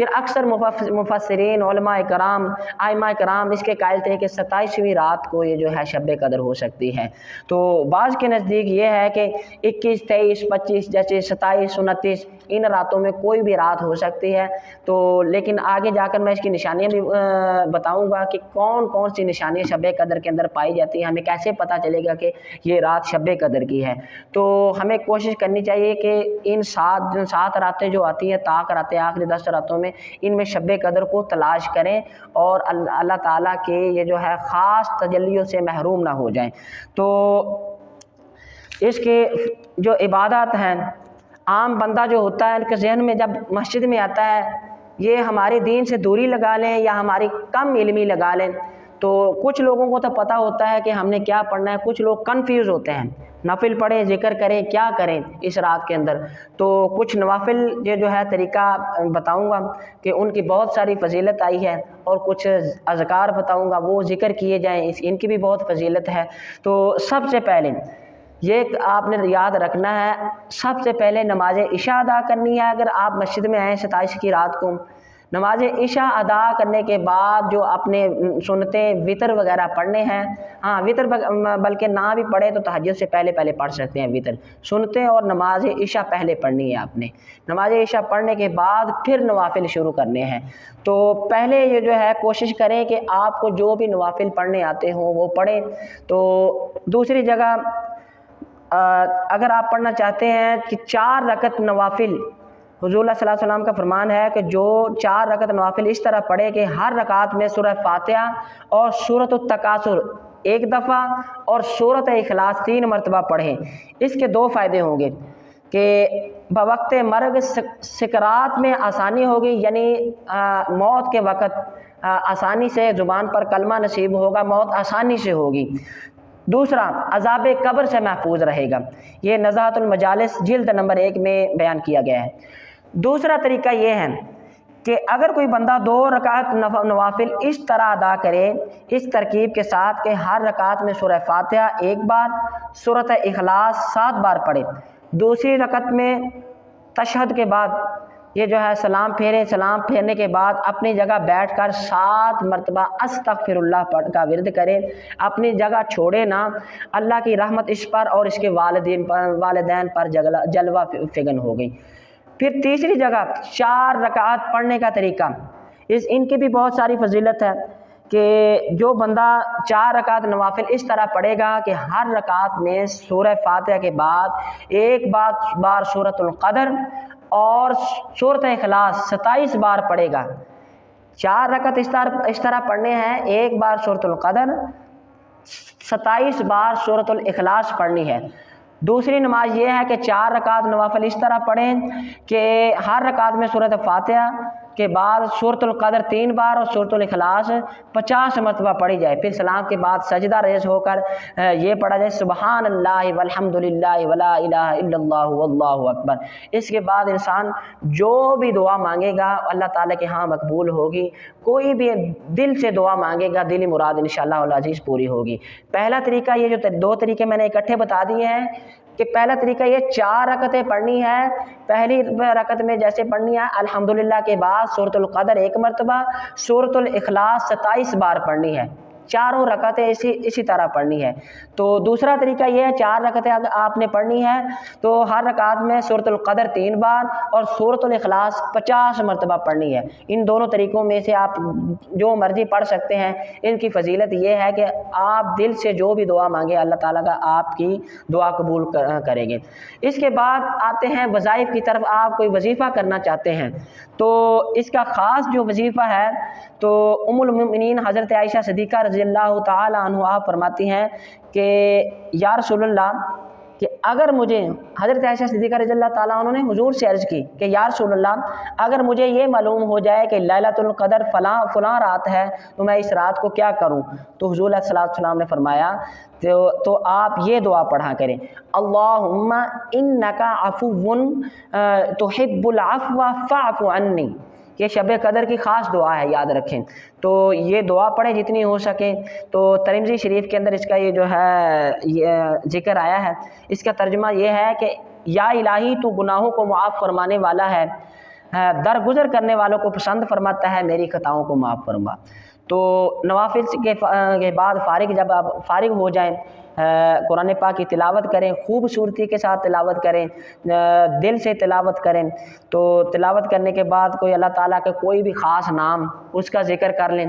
پھر اکثر مفسرین علماء کرام ائمہ کرام اس کے قائل تھے کہ 27ویں رات کو یہ جو ہے شب قدر ہو سکتی ہے۔ تو بعض کے نزدیک یہ ہے کہ 21، 23، 25 جیسے 27، 29 ان راتوں میں کوئی بھی رات ہو سکتی ہے۔ تو لیکن آگے جا کر میں اس کی نشانیاں بھی بتاؤں گا کہ کون کون سی نشانیاں شب قدر کے اندر پائی جاتی ہیں، ہمیں کیسے پتہ چلے گا کہ یہ رات شب قدر کی ہے۔ تو ہمیں کوشش کرنی چاہیے کہ ان 7 راتیں جو آتی ہیں طاق راتیں آخری 10 راتوں میں، ان میں شب قدر کو تلاش کریں اور اللہ تعالیٰ کے یہ جو ہے خاص تجلیوں سے محروم نہ ہو جائیں۔ تو اس کے جو عبادات ہیں، عام بندہ جو ہوتا ہے ان کے ذہن میں جب مسجد میں آتا ہے یہ ہمارے دین سے دوری لگا لیں یا ہماری کم علمی لگا لیں، تو کچھ لوگوں کو تو پتہ ہوتا ہے کہ ہم نے کیا پڑھنا ہے، کچھ لوگ کنفیوز ہوتے ہیں، نفل پڑھیں، ذکر کریں، کیا کریں اس رات کے اندر۔ تو کچھ نوافل یہ جو ہے طریقہ بتاؤں گا کہ ان کی بہت ساری فضیلت آئی ہے، اور کچھ اذکار بتاؤں گا وہ ذکر کیے جائیں، ان کی بھی بہت فضیلت ہے۔ تو سب سے پہلے یہ آپ نے یاد رکھنا ہے، سب سے پہلے نماز عشاء ادا کرنی ہے۔ اگر آپ مسجد میں آئیں 27 کی رات کو، نماز عشاء ادا کرنے کے بعد جو اپنے سنتیں وطر وغیرہ پڑھنے ہیں، وطر بلکہ نہ بھی پڑھے تو تہجد سے پہلے پڑھ سکتے ہیں وطر سنتیں، اور نماز عشاء پہلے پڑھنی ہے آپ نے۔ نماز عشاء پڑھنے کے بعد پھر نوافل شروع کرنے ہیں۔ تو پہلے یہ جو ہے کوشش کریں کہ آپ کو جو بھی نوافل پڑھنے آتے ہوں وہ پڑھیں۔ تو دوسری جگہ اگر آپ پڑھنا چاہتے ہیں کہ 4 رکعت نوافل، حضور صلی اللہ علیہ وسلم کا فرمان ہے کہ جو 4 رکعت نوافل اس طرح پڑھے کہ ہر رکعت میں سورہ فاتحہ اور سورۃ التکاثر 1 دفعہ اور سورۃ اخلاص 3 مرتبہ پڑھیں، اس کے 2 فائدے ہوں گے کہ بوقت مرگ سکرات میں آسانی ہوگی، یعنی موت کے وقت آسانی سے زبان پر کلمہ نصیب ہوگا، موت آسانی سے ہوگی۔ دوسرا، عذاب قبر سے محفوظ رہے گا۔ یہ نزاہۃ المجالس جلد نمبر 1 میں بیان کیا گیا ہے۔ دوسرا طریقہ یہ ہے کہ اگر کوئی بندہ 2 رکعت نوافل اس طرح ادا کرے، اس ترکیب کے ساتھ کہ ہر رکعت میں سورہ فاتحہ 1 بار، سورۃ اخلاص 7 بار پڑھے، دوسری رکعت میں تشہد کے بعد یہ جو ہے سلام پھیرنے کے بعد اپنی جگہ بیٹھ کر 7 مرتبہ استغفر اللہ پڑھ کا ورد کرے، اپنی جگہ چھوڑے نہ، اللہ کی رحمت اس پر اور اس کے والدین پر جلوہ فگن ہو گئی۔ پھر تیسری جگہ 4 رکعات پڑھنے کا طریقہ، ان کی بھی بہت ساری فضیلت ہے کہ جو بندہ 4 رکعت نوافل اس طرح پڑھے گا کہ ہر رکعت میں سورہ فاتحہ کے بعد 1 بار سورۃ القدر اور سورۃ اخلاص 27 بار پڑھے گا۔ 4 رکعت اس طرح پڑھنے ہیں، 1 بار سورۃ القدر، 27 بار سورۃ الاخلاص پڑھنی ہے۔ دوسری نماز یہ ہے کہ 4 رکعت نوافل اس طرح پڑھیں کہ ہر رکعت میں سورۃ فاتحہ کے بعد سورۃ القدر 3 بار اور سورۃ الاخلاص 50 مرتبہ پڑھی جائے، پھر سلام کے بعد سجدہ ریز ہو کر یہ پڑھا جائے سبحان اللہ والحمد للہ ولا الہ الا اللہ واللہ اکبر۔ اس کے بعد انسان جو بھی دعا مانگے گا اللہ تعالیٰ کے ہاں مقبول ہوگی، کوئی بھی دل سے دعا مانگے گا دلی مراد انشاءاللہ العزیز پوری ہوگی۔ پہلا طریقہ، یہ جو 2 طریقے میں نے اکٹھے بتا دیے ہیں کہ پہلا طریقہ یہ 4 رکعتیں پڑھنی ہے، پہلی رکعت میں جیسے پڑھنی ہے الحمدللہ کے بعد سورۃ القدر 1 مرتبہ، سورۃ الاخلاص 27 بار پڑھنی ہے، چاروں رکعتیں اسی طرح پڑھنی ہے۔ تو دوسرا طریقہ یہ ہے 4 رکعتیں آپ نے پڑھنی ہے تو ہر رکعت میں سورۃ القدر 3 بار اور سورۃ الاخلاص 50 مرتبہ پڑھنی ہے۔ ان دونوں طریقوں میں سے آپ جو مرضی پڑھ سکتے ہیں۔ ان کی فضیلت یہ ہے کہ آپ دل سے جو بھی دعا مانگے اللہ تعالیٰ کا آپ کی دعا قبول کریں گے۔ اس کے بعد آتے ہیں وظائف کی طرف۔ آپ کوئی وظیفہ کرنا چاہتے ہیں تو اس کا خاص جو وظیفہ ہے تو ام المؤمنین حضرت عائشہ صدیقہ رضی اللہ تعالی عنہ آپ فرماتی ہیں کہ یا رسول اللہ، کہ اگر مجھے، حضرت عائشہ صدیقہ رضی اللہ تعالیٰ عنہ نے حضور سے عرض کی کہ یا رسول اللہ اگر مجھے یہ معلوم ہو جائے کہ لیلۃ القدر فلاں رات ہے تو میں اس رات کو کیا کروں؟ تو حضور صلی اللہ علیہ وسلم نے فرمایا تو آپ یہ دعا پڑھا کریں، اللہم انک عفو تحب العفو فاعف عنی۔ یہ شب قدر کی خاص دعا ہے، یاد رکھیں۔ تو یہ دعا پڑھیں جتنی ہو سکے۔ تو ترمذی شریف کے اندر اس کا یہ جو ہے یہ ذکر آیا ہے، اس کا ترجمہ یہ ہے کہ یا الہی تو گناہوں کو معاف فرمانے والا ہے، درگزر کرنے والوں کو پسند فرماتا ہے، میری خطاؤں کو معاف فرما۔ تو نوافل کے بعد جب آپ فارغ ہو جائیں، قرآن پاک کی تلاوت کریں، خوبصورتی کے ساتھ تلاوت کریں، دل سے تلاوت کریں۔ تو تلاوت کرنے کے بعد کوئی اللہ تعالیٰ کے کوئی بھی خاص نام اس کا ذکر کر لیں۔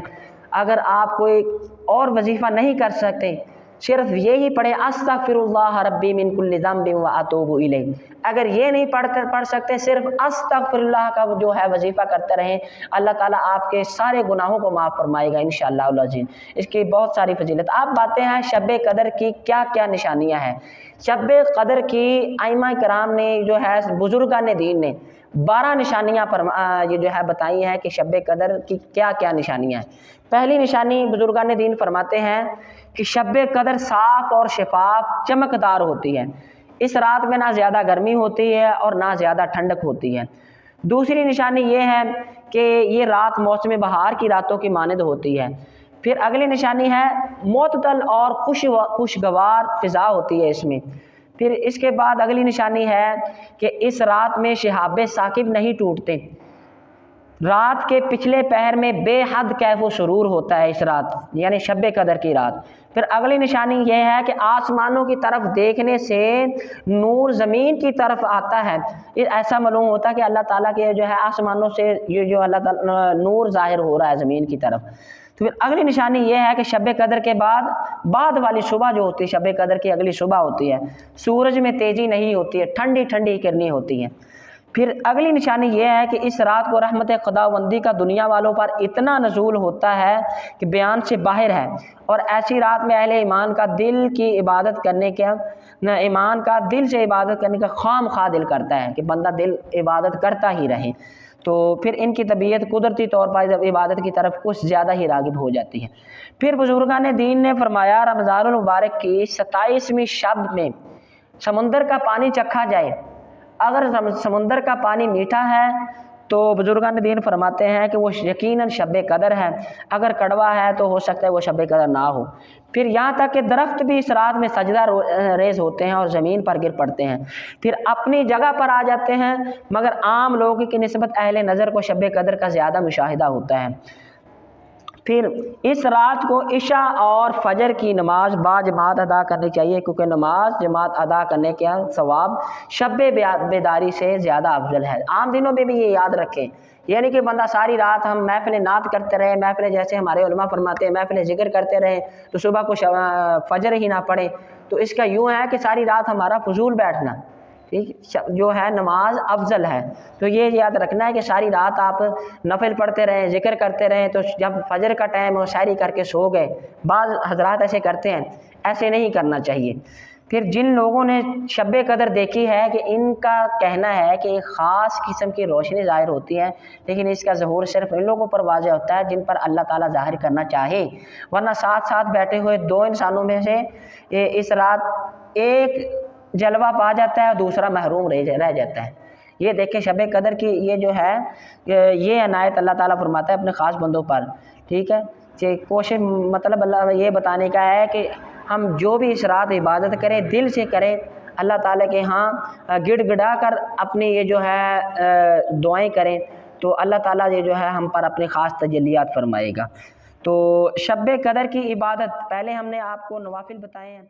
اگر آپ کوئی اور وظیفہ نہیں کر سکتے، صرف یہی پڑھیں استغفر اللہ ربی من کل ذنب واتوب الیہ۔ اگر یہ نہیں پڑھ سکتے، صرف استغفر اللہ کا جو ہے وظیفہ کرتے رہیں، اللہ تعالیٰ آپ کے سارے گناہوں کو معاف فرمائے گا انشاءاللہ العظیم۔ اس کی بہت ساری فضیلت۔ آپ باتیں ہیں شب قدر کی کیا کیا نشانیاں ہیں۔ شب قدر کی ائمہ کرام نے جو ہے بزرگان دین نے 12 نشانیاں یہ جو ہے بتائی ہیں کہ شب قدر کی کیا کیا نشانیاں ہیں۔ پہلی نشانی بزرگان دین فرماتے ہیں کہ شب قدر صاف اور شفاف چمکدار ہوتی ہے۔ اس رات میں نہ زیادہ گرمی ہوتی ہے اور نہ زیادہ ٹھنڈک ہوتی ہے۔ دوسری نشانی یہ ہے کہ یہ رات موسم بہار کی راتوں کی مانند ہوتی ہے۔ پھر اگلی نشانی ہے معتدل اور خوشگوار فضا ہوتی ہے اس میں۔ پھر اس کے بعد اگلی نشانی ہے کہ اس رات میں شہاب ثاقب نہیں ٹوٹتے۔ رات کے پچھلے پہر میں بے حد کیف و سرور ہوتا ہے اس رات، یعنی شب قدر کی رات۔ پھر اگلی نشانی یہ ہے کہ آسمانوں کی طرف دیکھنے سے نور زمین کی طرف آتا ہے۔ ایسا معلوم ہوتا ہے کہ اللہ تعالیٰ کے جو ہے آسمانوں سے یہ جو اللہ تعالیٰ نور ظاہر ہو رہا ہے زمین کی طرف۔ تو پھر اگلی نشانی یہ ہے کہ شب قدر کے بعد والی صبح جو ہوتی ہے، شب قدر کی اگلی صبح ہوتی ہے، سورج میں تیزی نہیں ہوتی ہے، ٹھنڈی ٹھنڈی کرنی ہوتی ہے۔ پھر اگلی نشانی یہ ہے کہ اس رات کو رحمت خداوندی کا دنیا والوں پر اتنا نزول ہوتا ہے کہ بیان سے باہر ہے، اور ایسی رات میں اہل ایمان کا دل کی عبادت کرنے کا دل سے عبادت کرنے کا خام خواہ دل کرتا ہے کہ بندہ دل عبادت کرتا ہی رہے۔ تو پھر ان کی طبیعت قدرتی طور پر عبادت کی طرف کچھ زیادہ ہی راغب ہو جاتی ہے۔ پھر بزرگان دین نے فرمایا رمضان المبارک کی 27ویں شب میں سمندر کا پانی چکھا جائے۔ اگر سمندر کا پانی میٹھا ہے تو بزرگان دین فرماتے ہیں کہ وہ یقیناً شب قدر ہے، اگر کڑوا ہے تو ہو سکتا ہے وہ شب قدر نہ ہو۔ پھر یہاں تک کہ درخت بھی اس رات میں سجدہ ریز ہوتے ہیں اور زمین پر گر پڑتے ہیں، پھر اپنی جگہ پر آ جاتے ہیں، مگر عام لوگوں کی نسبت اہل نظر کو شب قدر کا زیادہ مشاہدہ ہوتا ہے۔ پھر اس رات کو عشاء اور فجر کی نماز باجماعت ادا کرنی چاہیے، کیونکہ نماز جماعت ادا کرنے کا ثواب شب بیداری سے زیادہ افضل ہے۔ عام دنوں میں بھی یہ یاد رکھیں، یعنی کہ بندہ ساری رات ہم محفل نعت کرتے رہے، محفل جیسے ہمارے علماء فرماتے ہیں محفل ذکر کرتے رہے تو صبح کو فجر ہی نہ پڑھے، تو اس کا یوں ہے کہ ساری رات ہمارا فضول بیٹھنا، ٹھیک جو ہے نماز افضل ہے۔ تو یہ یاد رکھنا ہے کہ ساری رات آپ نفل پڑھتے رہیں، ذکر کرتے رہیں، تو جب فجر کا ٹائم ہو سحری کر کے سو گئے۔ بعض حضرات ایسے کرتے ہیں، ایسے نہیں کرنا چاہیے۔ پھر جن لوگوں نے شب قدر دیکھی ہے کہ ان کا کہنا ہے کہ ایک خاص قسم کی روشنی ظاہر ہوتی ہے، لیکن اس کا ظہور صرف ان لوگوں پر واضح ہوتا ہے جن پر اللہ تعالیٰ ظاہر کرنا چاہے، ورنہ ساتھ بیٹھے ہوئے دو انسانوں میں سے اس رات ایک جلوہ پا جاتا ہے اور دوسرا محروم رہ جاتا ہے۔ یہ دیکھیں شب قدر کی یہ جو ہے یہ عنایت اللہ تعالیٰ فرماتا ہے اپنے خاص بندوں پر، ٹھیک ہے۔ کہ کوشش مطلب اللہ یہ بتانے کا ہے کہ ہم جو بھی اس رات عبادت کریں دل سے کریں، اللہ تعالیٰ کے ہاں گڑ گڑا کر اپنی یہ جو ہے دعائیں کریں، تو اللہ تعالیٰ یہ جو ہے ہم پر اپنے خاص تجلیات فرمائے گا۔ تو شب قدر کی عبادت پہلے ہم نے آپ کو نوافل بتائے ہیں۔